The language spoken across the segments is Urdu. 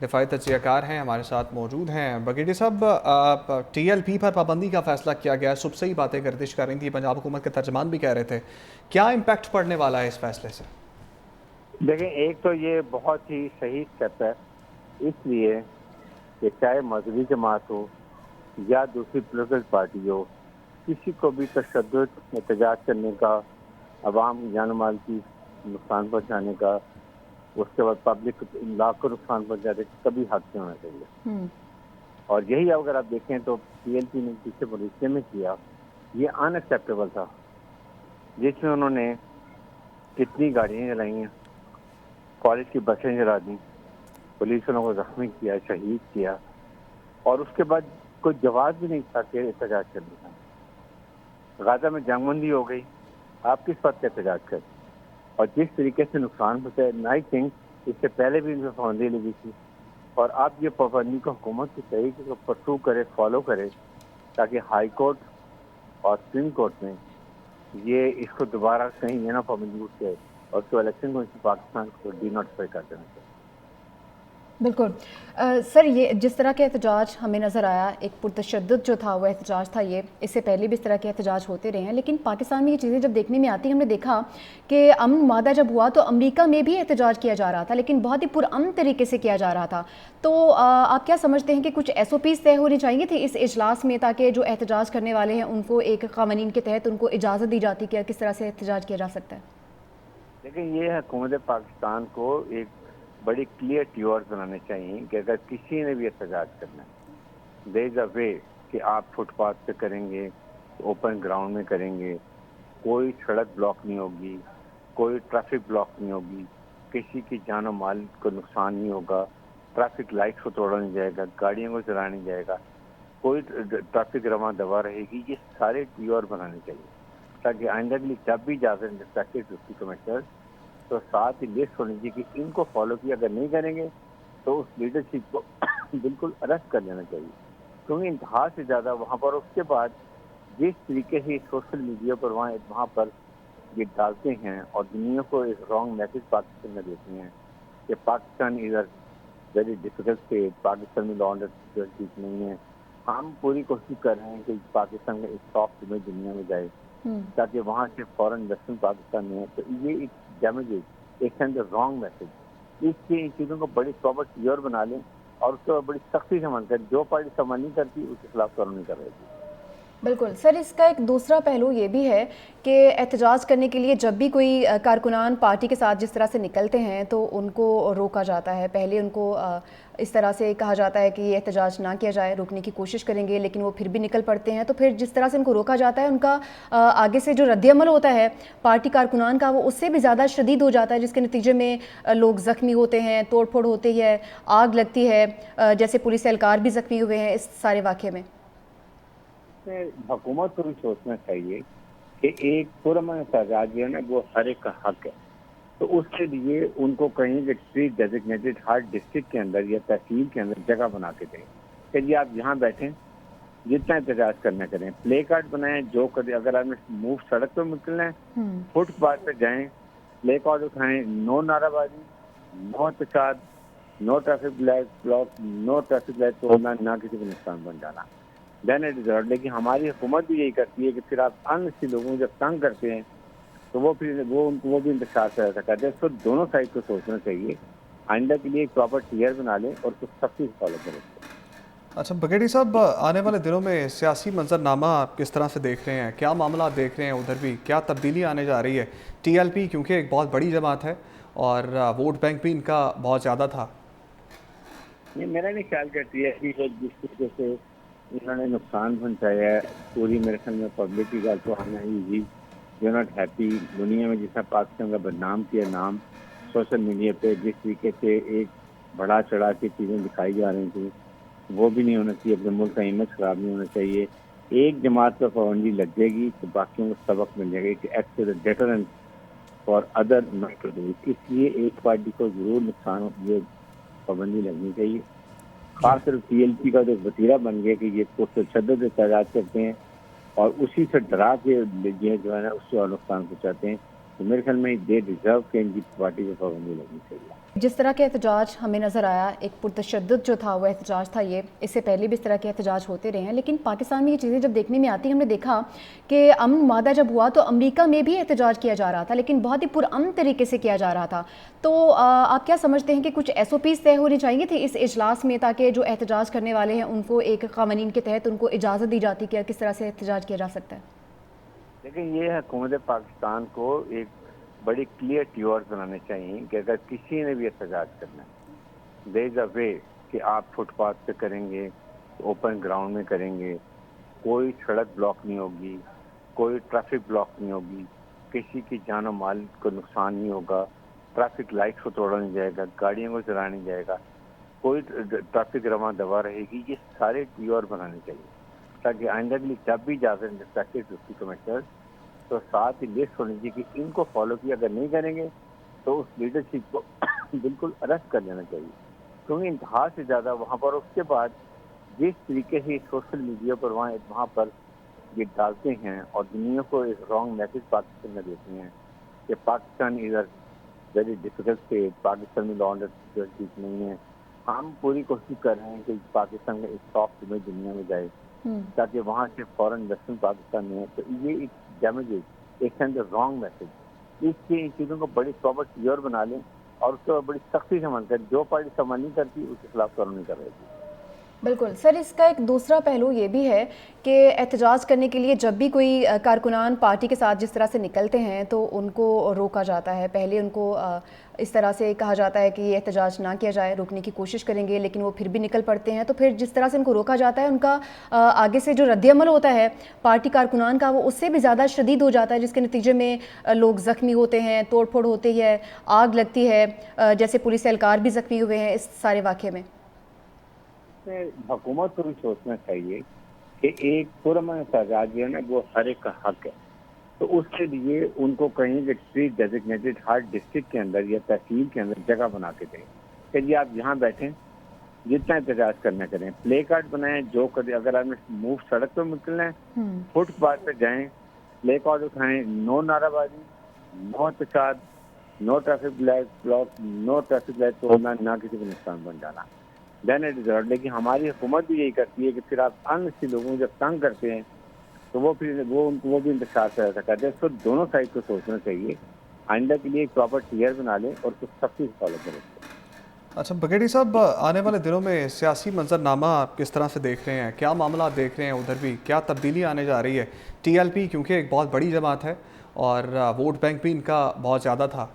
دفاعی تجزیہ کار ہیں، ہمارے ساتھ موجود ہیں۔ بریگیڈیئر صاحب، ٹی ایل پی پر پابندی کا فیصلہ کیا گیا ہے، صبح سے ہی باتیں گردش کر رہی تھی، پنجاب حکومت کے ترجمان بھی کہہ رہے تھے، کیا امپیکٹ پڑنے والا ہے اس فیصلے سے؟ دیکھیں، ایک تو یہ بہت ہی صحیح سٹیپ ہے، اس لیے کہ چاہے مذہبی جماعت ہو یا دوسری پولیٹیکل پارٹی ہو، کسی کو بھی تشدد احتجاج کرنے کا، عوام جان و مال کی نقصان پہنچانے کا، اس کے بعد پبلک لا کو نقصان پہنچانے کا کبھی حق نہیں ہونا چاہیے۔ اور یہی اگر آپ دیکھیں تو پی ایل پی نے پیچھے مریضے میں کیا، یہ ان ایکسیپٹیبل تھا، جس میں انہوں نے کتنی گاڑیاں جلائی ہیں، کالج کی بسیں جلا دیں، پولیس والوں کو زخمی کیا، شہید کیا، اور اس کے بعد کوئی جواز بھی نہیں تھا کہ احتجاج کرنے کا۔ غزہ میں جنگ بندی ہو گئی، آپ کس بات کا احتجاج کریں؟ اور جس طریقے سے نقصان پہنچایا، آئی تھنک اس سے پہلے بھی ان پہ پابندی لگی تھی، اور اب یہ پابندی کو حکومت کی طریقے کو پرسو کرے، فالو کرے، تاکہ ہائی کورٹ اور سپریم کورٹ میں یہ اس کو دوبارہ کہیں یہ نہ پابندی اٹھ جائے اور اس کو الیکشن کمیشن پاکستان کو ڈی نوٹیفائی کر دینا چاہیے۔ بالکل سر، یہ جس طرح کے احتجاج ہمیں نظر آیا، ایک پرتشدد جو تھا وہ احتجاج تھا، یہ اس سے پہلے بھی اس طرح کے احتجاج ہوتے رہے ہیں، لیکن پاکستان میں یہ چیزیں جب دیکھنے میں آتی ہیں، ہم نے دیکھا کہ امن معاہدہ جب ہوا تو امریکہ میں بھی احتجاج کیا جا رہا تھا، لیکن بہت ہی پرامن طریقے سے کیا جا رہا تھا۔ تو آپ کیا سمجھتے ہیں کہ کچھ ایس او پیز طے ہونی چاہیے تھی اس اجلاس میں، تاکہ جو احتجاج کرنے والے ہیں ان کو ایک قوانین کے تحت ان کو اجازت دی جاتی کہ کس طرح سے احتجاج کیا جا سکتا ہے؟ لیکن یہ حکومت پاکستان کو ایک بڑی کلیئر ٹیورز بنانے چاہیے کہ اگر کسی نے بھی احتجاج کرنا ہے، دیر از اے وے کہ آپ فٹ پاتھ پہ کریں گے، اوپن گراؤنڈ میں کریں گے، کوئی سڑک بلاک نہیں ہوگی، کوئی ٹریفک بلاک نہیں ہوگی، کسی کی جان و مال کو نقصان نہیں ہوگا، ٹریفک لائٹس کو توڑا نہیں جائے گا، گاڑیوں کو چلایا نہیں جائے گا، کوئی ٹریفک رواں دوا رہے گی۔ یہ سارے ٹیور بنانے چاہیے تاکہ آئندہ کے لیے جب بھی اجازت انسپیکٹر ڈپٹی کمشنر تو ساتھ ہی لسٹ ہونی چاہیے کہ ان کو فالو کیا، اگر نہیں کریں گے تو اس لیڈرشپ کو بالکل اریسٹ کر لینا چاہیے، کیونکہ انتہا سے زیادہ وہاں پر اس کے بعد جس طریقے سے سوشل میڈیا پر وہاں پر یہ ڈالتے ہیں اور دنیا کو ایک رانگ میسج پاکستان میں دیتے ہیں کہ Pakistan is a very difficult state, Pakistan میں لا اینڈ آرڈر سیکورٹی نہیں ہے۔ ہم پوری کوشش کر رہے ہیں کہ پاکستان کا ایک سافٹ امیج دنیا میں جائے تاکہ وہاں سے فورن انویسٹمنٹ پاکستان میں ہے، تو یہ ایک ڈیمیج ہے، ایک سینڈ رانگ میسج۔ اس لیے ان چیزوں کو بڑی پراپر کلیئر بنا لیں اور اس کو بڑی سختی سے عمل کریں، جو پارٹی سے عمل نہیں کرتی اس کے خلاف کارروائی کر رہی تھی۔ بالکل سر، اس کا ایک دوسرا پہلو یہ بھی ہے کہ احتجاج کرنے کے لیے جب بھی کوئی کارکنان پارٹی کے ساتھ جس طرح سے نکلتے ہیں تو ان کو روکا جاتا ہے، پہلے ان کو اس طرح سے کہا جاتا ہے کہ یہ احتجاج نہ کیا جائے، روکنے کی کوشش کریں گے، لیکن وہ پھر بھی نکل پڑتے ہیں، تو پھر جس طرح سے ان کو روکا جاتا ہے ان کا آگے سے جو رد عمل ہوتا ہے پارٹی کارکنان کا، وہ اس سے بھی زیادہ شدید ہو جاتا ہے، جس کے نتیجے میں لوگ زخمی ہوتے ہیں، توڑ پھوڑ ہوتی ہے، آگ لگتی ہے، جیسے پولیس اہلکار بھی زخمی ہوئے ہیں اس سارے واقعے میں۔ حکومت کو بھی سوچنا چاہیے کہ ایک پرامن احتجاج جو ہے نا وہ ہر ایک کا حق ہے، تو اس کے لیے ان کو کہیں کہ پری ڈیزگنیٹڈ ہر ڈسٹرکٹ کے اندر یا تحصیل کے اندر جگہ بنا کے دیں کہ جی آپ یہاں بیٹھیں، جتنا احتجاج کرنا کریں، پلے کارڈ بنائیں، جو کریں، اگر آپ نے موو سڑک پہ نکلنا ہے فٹ پاتھ پہ جائیں، پلے کارڈ اٹھائیں، نو نعرہ بازی، نو احتجاج، نو ٹریفک لائٹ بلاک، نو ٹریفک لائٹ توڑنا، نہ کسی کو نقصان پہنچانا۔ دین اٹ از آل۔ لیکن ہماری حکومت بھی یہی کرتی ہے کہ پھر آپ انسی لوگوں کو جب تنگ کرتے ہیں تو وہ پھر وہ بھی انتشار سے ایسا کرتے ہیں۔ اس کو دونوں سائڈ کو سوچنا چاہیے، آئندہ کے لیے ایک پراپر ٹیئر بنا لیں اور کچھ سختی سے فالو کریں۔ اچھا بریگیڈیئر صاحب، آنے والے دنوں میں سیاسی منظرنامہ آپ کس طرح سے دیکھ رہے ہیں؟ کیا معاملات دیکھ رہے ہیں ادھر بھی؟ کیا تبدیلی آنے جا رہی ہے؟ ٹی ایل پی کیونکہ ایک بہت بڑی جماعت ہے اور ووٹ بینک بھی ان کا بہت زیادہ تھا۔ نہیں، میرا نہیں خیال کرتی ہے کہ جس طریقے سے انہوں نے نقصان پہنچایا ہے، پوری میرے خیال میں پبلک کی گل تو آنا ہی جو ناٹ ہیپی، دنیا میں جس طرح پاکستان کا بدنام کیا نام سوشل میڈیا پہ، جس طریقے سے ایک بڑا چڑھا کے چیزیں دکھائی جا رہی تھیں، وہ بھی نہیں ہونا چاہیے۔ اپنے ملک کا امیج خراب نہیں ہونا چاہیے۔ ایک جماعت پر پابندی لگ جائے گی تو باقیوں کو سبق مل جائے گا کہ act as a deterrent for other not to do. اس لیے ایک پارٹی کو ضرور نقصان یہ پابندی لگنی چاہیے، خاص طور پی ایل پی کا جو وتیرہ بن گیا کہ یہ تشدد احتجاج کرتے ہیں اور اسی سے ڈرا کے جو ہے نا اس سے اور نقصان پہنچاتے ہیں۔ تو میرے خیال میں دے ڈیزرو کہ ان کی پارٹی پہ پابندی لگنی چاہیے. جس طرح کے احتجاج ہمیں نظر آیا، ایک پرتشدد جو تھا وہ احتجاج تھا، یہ اس سے پہلے بھی اس طرح کے احتجاج ہوتے رہے ہیں، لیکن پاکستان میں یہ چیزیں جب دیکھنے میں آتی ہیں، ہم نے دیکھا کہ امن معاہدہ جب ہوا تو امریکہ میں بھی احتجاج کیا جا رہا تھا، لیکن بہت ہی پرامن طریقے سے کیا جا رہا تھا. تو آپ کیا سمجھتے ہیں کہ کچھ ایس او پیز طے ہونی چاہیے تھی اس اجلاس میں، تاکہ جو احتجاج کرنے والے ہیں ان کو ایک قوانین کے تحت ان کو اجازت دی جاتی کہ کس طرح سے احتجاج کیا جا سکتا ہے؟ لیکن یہ حکومت پاکستان کو ایک بڑی کلیئر ٹیورز بنانے چاہیے کہ اگر کسی نے بھی احتجاج کرنا ہے دیر از اے وے کہ آپ فٹ پاتھ پہ کریں گے، اوپن گراؤنڈ میں کریں گے، کوئی سڑک بلاک نہیں ہوگی، کوئی ٹریفک بلاک نہیں ہوگی، کسی کی جان و مال کو نقصان نہیں ہوگا، ٹریفک لائٹ کو توڑا نہیں جائے گا، گاڑیوں کو چلایا نہیں جائے گا، کوئی ٹریفک رواں دوا رہے گی. یہ سارے ٹیور بنانے چاہیے تاکہ آئندہ کے لیے جب بھی اجازت انسپیکٹر ڈپٹی کمشنر تو ساتھ ہی لسٹ ہونی چاہیے کہ ان کو فالو کیا، اگر نہیں کریں گے تو اس لیڈرشپ کو بالکل اریسٹ کر لینا چاہیے، کیونکہ انتہا سے زیادہ وہاں پر. اس کے بعد جس طریقے سے سوشل میڈیا پر وہاں پر یہ ڈالتے ہیں اور دنیا کو ایک رانگ میسج پاکستان میں دیتے ہیں کہ Pakistan is a very difficult state, Pakistan میں لا اینڈ آرڈر سیکورٹی نہیں ہے. ہم پوری کوشش کر رہے ہیں کہ پاکستان کا ایک سافٹ امیج دنیا میں جائے تاکہ وہاں سے فورن انویسٹمنٹ پاکستان میں ہے. تو یہ ایک ڈیمیج ہے، ایک سینڈ رانگ میسج. اس سے ان چیزوں کو بڑی پراپر کلیئر بنا لیں اور اس کو بڑی سختی سے عمل کریں. جو پارٹی سے عمل نہیں کرتی اس کے خلاف کارروائی کر رہی تھی. بالکل سر، اس کا ایک دوسرا پہلو یہ بھی ہے کہ احتجاج کرنے کے لیے جب بھی کوئی کارکنان پارٹی کے ساتھ جس طرح سے نکلتے ہیں تو ان کو روکا جاتا ہے. پہلے ان کو اس طرح سے کہا جاتا ہے کہ یہ احتجاج نہ کیا جائے، روکنے کی کوشش کریں گے، لیکن وہ پھر بھی نکل پڑتے ہیں. تو پھر جس طرح سے ان کو روکا جاتا ہے، ان کا آگے سے جو رد عمل ہوتا ہے پارٹی کارکنان کا، وہ اس سے بھی زیادہ شدید ہو جاتا ہے، جس کے نتیجے میں لوگ زخمی ہوتے ہیں، توڑ پھوڑ ہوتی ہے، آگ لگتی ہے، جیسے پولیس اہلکار بھی زخمی ہوئے ہیں اس سارے واقعے میں. حکومت کو بھی سوچنا چاہیے کہ ایک پرامن احتجاج جو ہے نا وہ ہر ایک کا حق ہے. تو اس کے لیے ان کو کہیں کہ ٹری ڈیزگنیٹڈ ہر ڈسٹرکٹ کے اندر یا تحصیل کے اندر جگہ بنا کے دیں کہ جی آپ یہاں بیٹھیں، جتنا احتجاج کرنا کریں، پلے کارڈ بنائیں، جو کریں. اگر آپ نے موو سڑک پہ نکلنا ہے فٹ پاتھ پہ جائیں، پلے کارڈ اٹھائیں، نو نعرہ بازی، نو احتجاج، نو ٹریفک لائٹ بلاک، نو ٹریفک لائٹ توڑنا، نہ کسی کو نقصان پہنچانا. لیکن ہماری حکومت بھی یہی کرتی ہے کہ پھر آپ ان سے لوگوں کو جب تنگ کرتے ہیں تو وہ پھر وہ بھی انتشار سے ایسا کرتے ہیں. اس کو دونوں سائڈ کو سوچنا چاہیے، آئندہ کے لیے ایک پراپر ٹیئر بنا لیں اور کچھ سختی سے فالو کریں. اچھا بگیڑی صاحب، آنے والے دنوں میں سیاسی منظرنامہ آپ کس طرح سے دیکھ رہے ہیں؟ کیا معاملات دیکھ رہے ہیں ادھر بھی؟ کیا تبدیلی آنے جا رہی ہے؟ ٹی ایل پی کیونکہ ایک بہت بڑی جماعت ہے اور ووٹ بینک بھی ان کا بہت زیادہ تھا.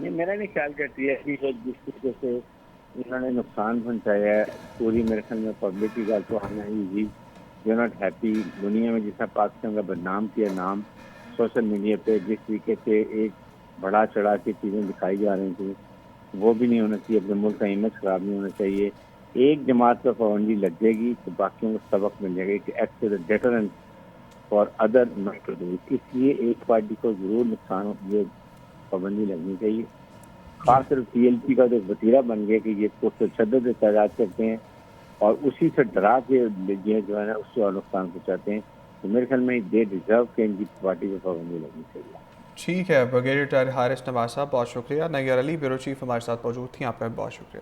نہیں، میرا نہیں خیال کرتی ہے کہ جس طریقے سے انہوں نے نقصان پہنچایا ہے پوری، میرے خیال میں پبلک کی گل تو آنا ہی جو ناٹ ہیپی. دنیا میں جس طرح پاکستان کا بدنام کیا نام سوشل میڈیا پہ، جس طریقے سے ایک بڑا چڑھا کے چیزیں دکھائی جا رہی تھیں، وہ بھی نہیں ہونا چاہیے. اپنے ملک کا امیج خراب نہیں ہونا چاہیے. ایک جماعت پر پابندی لگ جائے گی تو باقیوں کو سبق مل جائے گا کہ act as a deterrent for other not to do. اس لیے ایک پارٹی کو ضرور نقصان یہ پابندی لگنی چاہیے. خاص طور ٹی ایل پی کا تو وتیرہ بن گیا کہ یہ تشدد احتجاج کرتے ہیں اور اسی سے ڈرا کے یہ جو ہے نا اس سے اور نقصان پہنچاتے ہیں. تو میرے خیال میں دے ڈیزرو کہ ان کی پارٹی پہ پابندی لگنی چاہیے. ٹھیک ہے، بریگیڈیئر حارث نواز صاحب بہت شکریہ. نیار علی بیورو چیف ہمارے ساتھ موجود تھیں، آپ کا بہت شکریہ.